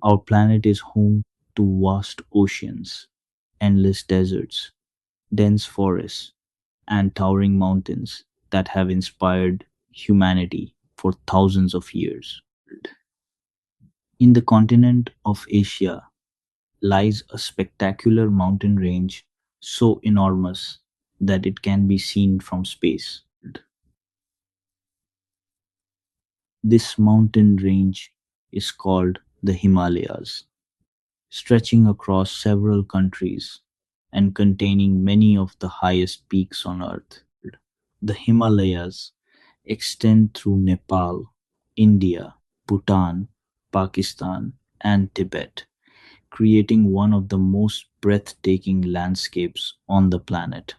Our planet is home to vast oceans, endless deserts, dense forests, and towering mountains that have inspired humanity for thousands of years. In the continent of Asia lies a spectacular mountain range so enormous that it can be seen from space. This mountain range is called the Himalayas, stretching across several countries and containing many of the highest peaks on Earth. The Himalayas extend through Nepal, India, Bhutan, Pakistan, and Tibet, creating one of the most breathtaking landscapes on the planet.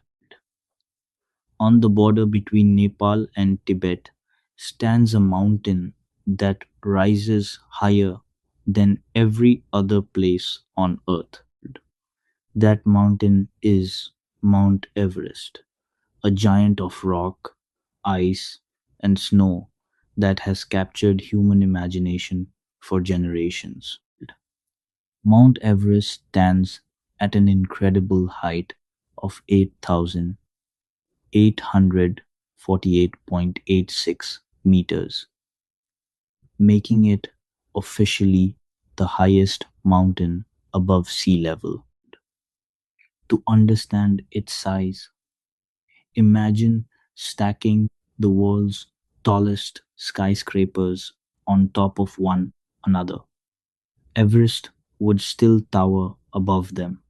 On the border between Nepal and Tibet stands a mountain that rises higher than every other place on Earth. That mountain is Mount Everest, a giant of rock, ice, and snow that has captured human imagination for generations. Mount Everest stands at an incredible height of 8,848.86 meters, making it officially the highest mountain above sea level. To understand its size, imagine stacking the world's tallest skyscrapers on top of one another. Everest would still tower above them.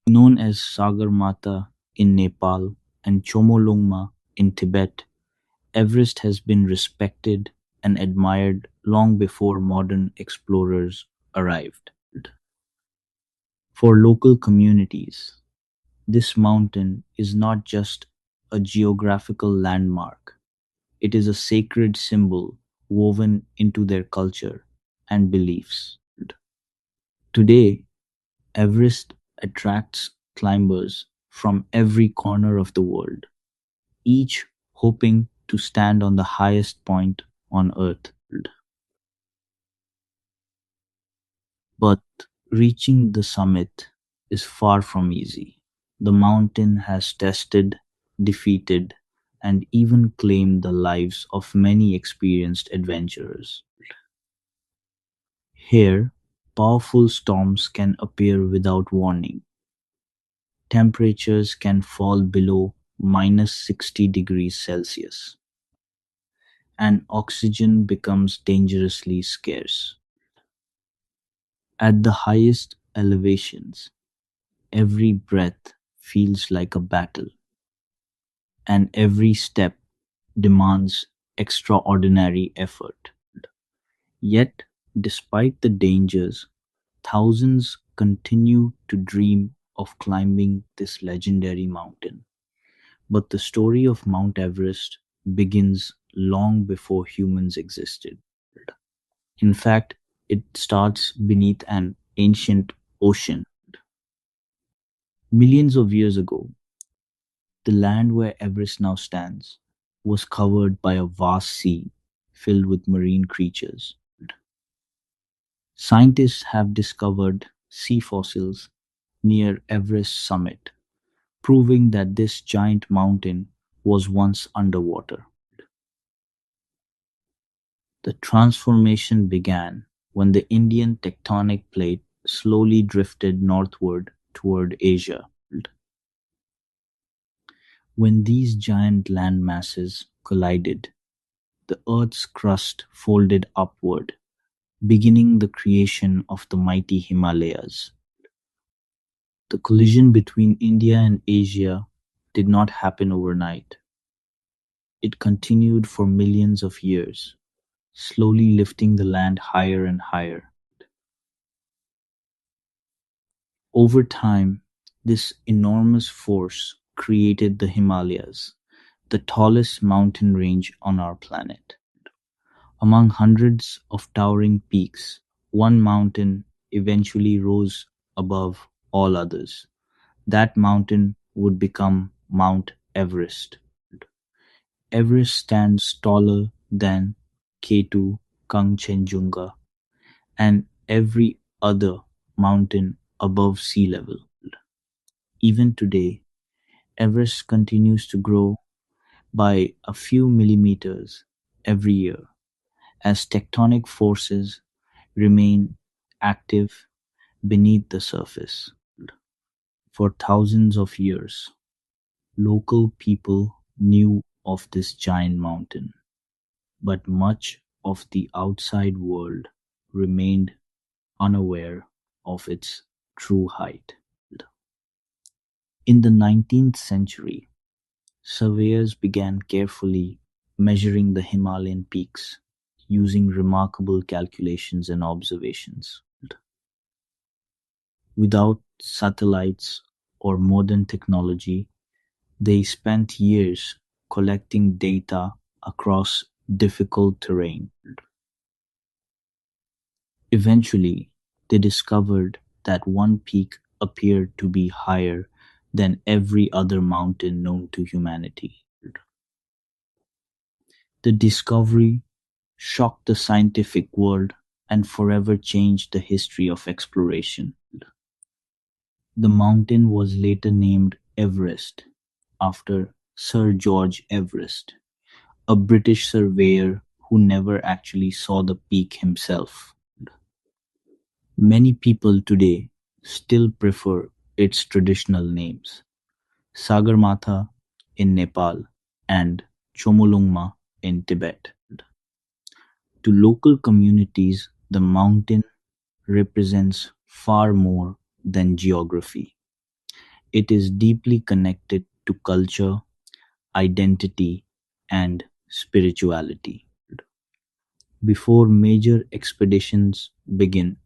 Known as Sagarmatha in Nepal and Chomolungma in Tibet, Everest has been respected and admired long before modern explorers arrived. For local communities, this mountain is not just a geographical landmark, it is a sacred symbol woven into their culture and beliefs. Today, Everest attracts climbers from every corner of the world, each hoping to stand on the highest point on Earth. But reaching the summit is far from easy. The mountain has tested, defeated, and even claimed the lives of many experienced adventurers. Here, powerful storms can appear without warning. Temperatures can fall below minus 60 degrees Celsius, and oxygen becomes dangerously scarce. At the highest elevations, every breath feels like a battle, and every step demands extraordinary effort. Yet, despite the dangers, thousands continue to dream of climbing this legendary mountain. But the story of Mount Everest begins long before humans existed. In fact, it starts beneath an ancient ocean. Millions of years ago, the land where Everest now stands was covered by a vast sea filled with marine creatures. Scientists have discovered sea fossils near Everest's summit, proving that this giant mountain was once underwater. The transformation began when the Indian tectonic plate slowly drifted northward toward Asia. When these giant land masses collided, the Earth's crust folded upward, beginning the creation of the mighty Himalayas. The collision between India and Asia did not happen overnight. It continued for millions of years, slowly lifting the land higher and higher. Over time, this enormous force created the Himalayas, the tallest mountain range on our planet. Among hundreds of towering peaks, one mountain eventually rose above all others. That mountain would become Mount Everest. Everest stands taller than K2 Kangchenjunga, and every other mountain above sea level. Even today, Everest continues to grow by a few millimeters every year as tectonic forces remain active beneath the surface. For thousands of years, local people knew of this giant mountain, but much of the outside world remained unaware of its true height. In the 19th century, surveyors began carefully measuring the Himalayan peaks using remarkable calculations and observations. Without satellites or modern technology, they spent years collecting data across difficult terrain. Eventually, they discovered that one peak appeared to be higher than every other mountain known to humanity. The discovery shocked the scientific world and forever changed the history of exploration. The mountain was later named Everest after Sir George Everest, a British surveyor who never actually saw the peak himself. Many people today still prefer its traditional names, Sagarmatha in Nepal and Chomolungma in Tibet. To local communities, the mountain represents far more than geography. It is deeply connected to culture, identity, and spirituality. Before major expeditions begin,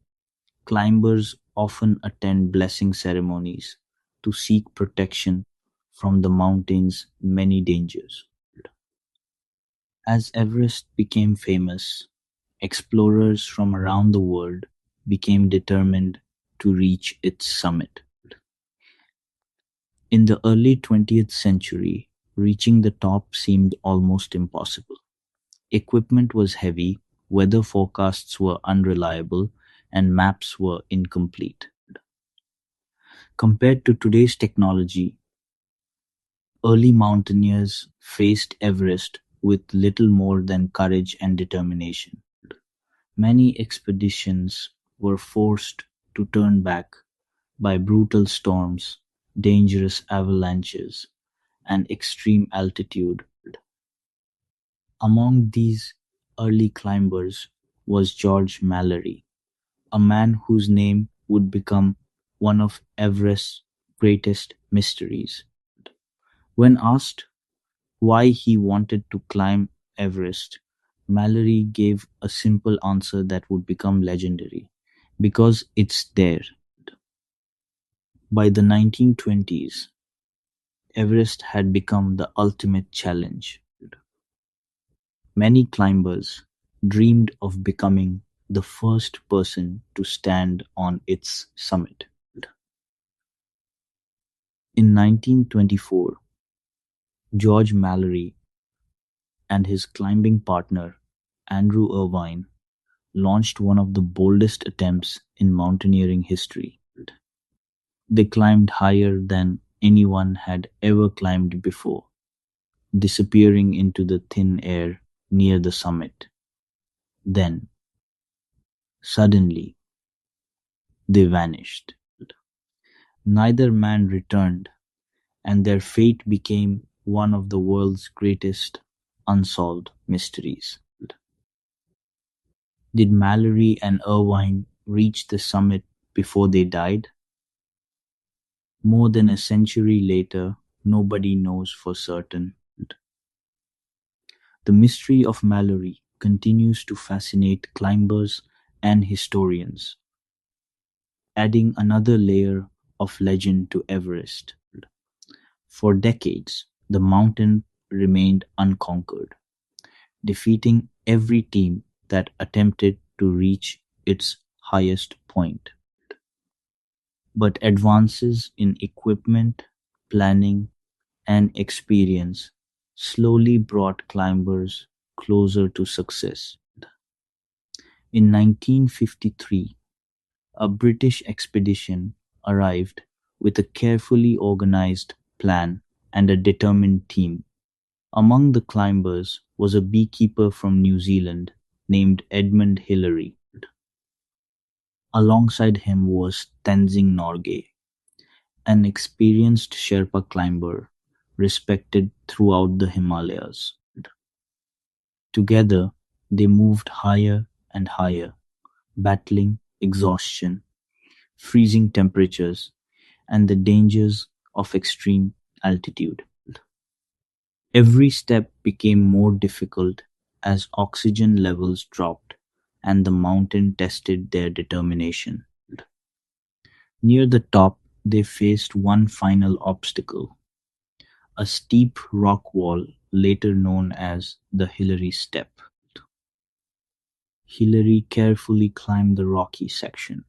climbers often attend blessing ceremonies to seek protection from the mountain's many dangers. As Everest became famous, explorers from around the world became determined to reach its summit. In the early 20th century, reaching the top seemed almost impossible. Equipment was heavy, weather forecasts were unreliable, and maps were incomplete. Compared to today's technology, early mountaineers faced Everest with little more than courage and determination. Many expeditions were forced to turn back by brutal storms, dangerous avalanches, and extreme altitude. Among these early climbers was George Mallory, a man whose name would become one of Everest's greatest mysteries. When asked why he wanted to climb Everest, Mallory gave a simple answer that would become legendary: because it's there. By the 1920s, Everest had become the ultimate challenge. Many climbers dreamed of becoming the first person to stand on its summit. In 1924, George Mallory and his climbing partner, Andrew Irvine, launched one of the boldest attempts in mountaineering history. They climbed higher than anyone had ever climbed before, disappearing into the thin air near the summit. Then, suddenly, they vanished. Neither man returned, and their fate became one of the world's greatest unsolved mysteries. Did Mallory and Irvine reach the summit before they died? More than a century later, nobody knows for certain. The mystery of Mallory continues to fascinate climbers and historians, adding another layer of legend to Everest. For decades, the mountain remained unconquered, defeating every team that attempted to reach its highest point. But advances in equipment, planning, and experience slowly brought climbers closer to success. In 1953, a British expedition arrived with a carefully organized plan and a determined team. Among the climbers was a beekeeper from New Zealand named Edmund Hillary. Alongside him was Tenzing Norgay, an experienced Sherpa climber respected throughout the Himalayas. Together, they moved higher and higher, battling exhaustion, freezing temperatures, and the dangers of extreme altitude. Every step became more difficult as oxygen levels dropped and the mountain tested their determination. Near the top, they faced one final obstacle, a steep rock wall later known as the Hillary Step. Hillary carefully climbed the rocky section,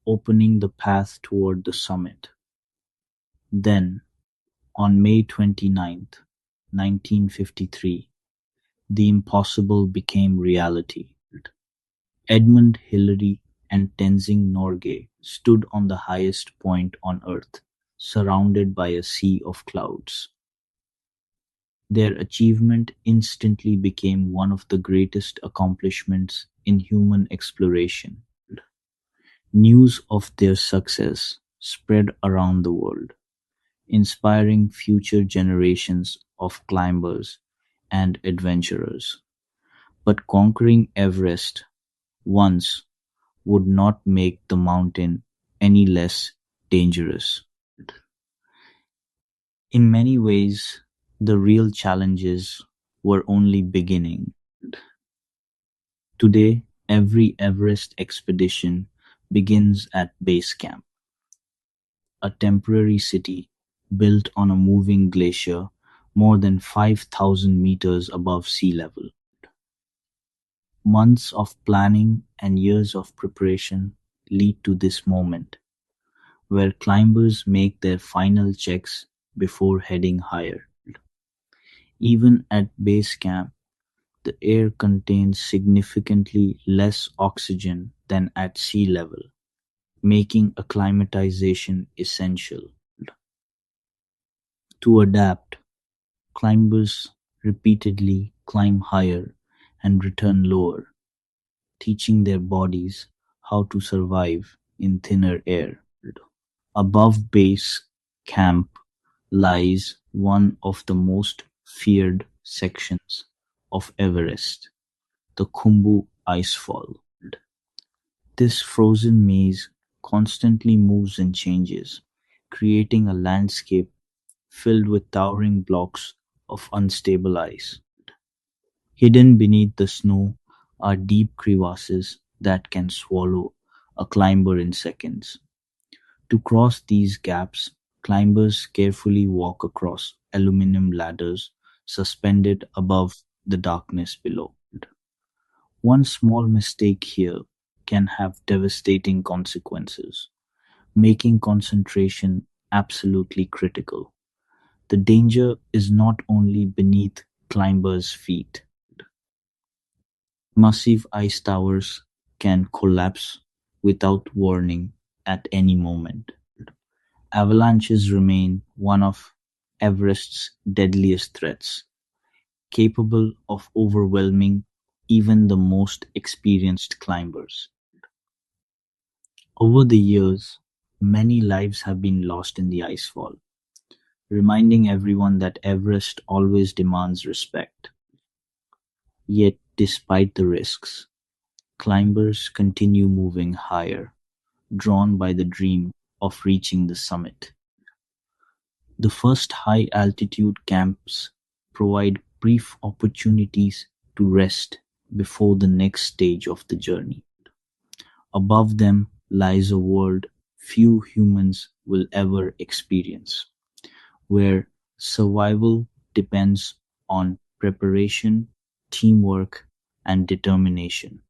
opening the path toward the summit. Then, on May 29th, 1953, the impossible became reality. Edmund Hillary and Tenzing Norgay stood on the highest point on Earth, surrounded by a sea of clouds. Their achievement instantly became one of the greatest accomplishments in human exploration. News of their success spread around the world, inspiring future generations of climbers and adventurers. But conquering Everest once would not make the mountain any less dangerous. In many ways, the real challenges were only beginning. Today, every Everest expedition begins at base camp, a temporary city built on a moving glacier more than 5,000 meters above sea level. Months of planning and years of preparation lead to this moment, where climbers make their final checks before heading higher. Even at base camp, the air contains significantly less oxygen than at sea level, making acclimatization essential. To adapt, climbers repeatedly climb higher and return lower, teaching their bodies how to survive in thinner air. Above base camp lies one of the most feared sections of Everest, the Khumbu Icefall. This frozen maze constantly moves and changes, creating a landscape filled with towering blocks of unstable ice. Hidden beneath the snow are deep crevasses that can swallow a climber in seconds. To cross these gaps, climbers carefully walk across aluminum ladders suspended above the darkness below. One small mistake here can have devastating consequences, making concentration absolutely critical. The danger is not only beneath climbers' feet. Massive ice towers can collapse without warning at any moment. Avalanches remain one of Everest's deadliest threats, capable of overwhelming even the most experienced climbers. Over the years, many lives have been lost in the icefall, reminding everyone that Everest always demands respect. Yet, despite the risks, climbers continue moving higher, drawn by the dream of reaching the summit. The first high altitude camps provide brief opportunities to rest before the next stage of the journey. Above them lies a world few humans will ever experience, where survival depends on preparation, teamwork, and determination.